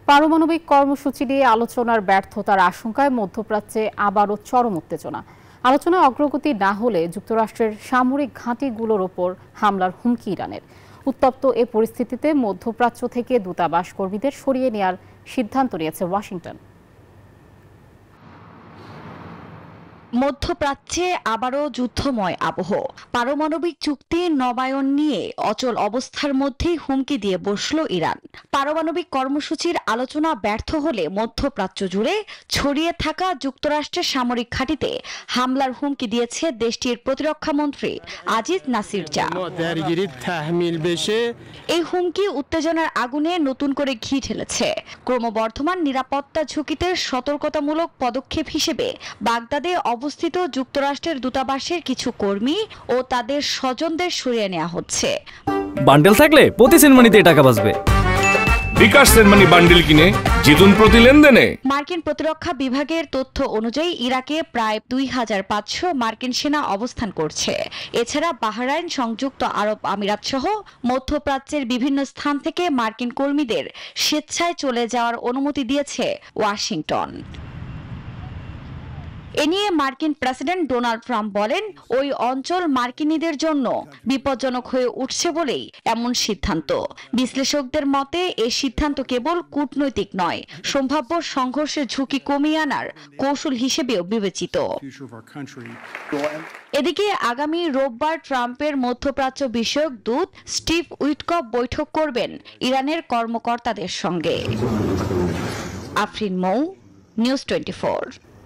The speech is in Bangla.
পারমাণবিক কর্মসূচি নিয়ে আলোচনার ব্যর্থতার আশঙ্কায় মধ্যপ্রাচ্যে আবারও চরম উত্তেজনা। আলোচনায় অগ্রগতি না হলে যুক্তরাষ্ট্রের সামরিক ঘাঁটিগুলোর ওপর হামলার হুমকি ইরানের। উত্তপ্ত এ পরিস্থিতিতে মধ্যপ্রাচ্য থেকে দূতাবাস কর্মীদের সরিয়ে নেওয়ার সিদ্ধান্ত নিয়েছে ওয়াশিংটন। মধ্যপ্রাচ্যে আবারও যুদ্ধময় আবহ। পারমাণবিক চুক্তি নবায়ন নিয়ে অচল অবস্থার মধ্যেই হুমকি দিয়ে বসল ইরান। পারমাণবিক কর্মসূচির আলোচনা ব্যর্থ হলে মধ্যপ্রাচ্য জুড়ে ছড়িয়ে থাকা যুক্তরাষ্ট্রের সামরিক ঘাঁটিতে হামলার হুমকি দিয়েছে দেশটির প্রতিরক্ষা মন্ত্রী আজিজ নাসির জা। এই হুমকি উত্তেজনার আগুনে নতুন করে ঘি ঢেলেছে। ক্রমবর্ধমান নিরাপত্তা ঝুঁকিতে সতর্কতামূলক পদক্ষেপ হিসেবে বাগদাদে অবস্থিত যুক্তরাষ্ট্রের দূতাবাসের কিছু কর্মী ও তাদের স্বজনদের সরিয়ে নেওয়া হচ্ছে। বান্ডেল থাকলে প্রতি সেনমানিতে টাকা বাঁচবে। বিকাশ সেনমানি বান্ডেল কিনে জিতুন প্রতি লেনদেনে। মার্কিন প্রতিরক্ষা বিভাগের তথ্য অনুযায়ী ইরাকে প্রায় 2500 মার্কিন সেনা অবস্থান করছে। এছাড়া বাহরাইন, সংযুক্ত আরব আমিরাত সহ মধ্যপ্রাচ্যের বিভিন্ন স্থান থেকে মার্কিন কর্মীদের স্বেচ্ছায় চলে যাওয়ার অনুমতি দিয়েছে ওয়াশিংটন। এ নিয়ে মার্কিন প্রেসিডেন্ট ডোনাল্ড ট্রাম্প বলেন, ওই অঞ্চল মার্কিনীদের জন্য বিপজ্জনক হয়ে উঠছে বলেই এমন সিদ্ধান্ত। বিশ্লেষকদের মতে এই সিদ্ধান্ত কেবল কূটনৈতিক নয়, সম্ভাব্য সংঘর্ষের ঝুঁকি কমিয়ে আনার কৌশল হিসেবেও বিবেচিত। এদিকে আগামী রোববার ট্রাম্পের মধ্যপ্রাচ্য বিষয়ক দূত স্টিভ উইটকফ বৈঠক করবেন ইরানের কর্মকর্তাদের সঙ্গে। আফরিন মৌ, নিউজ 24।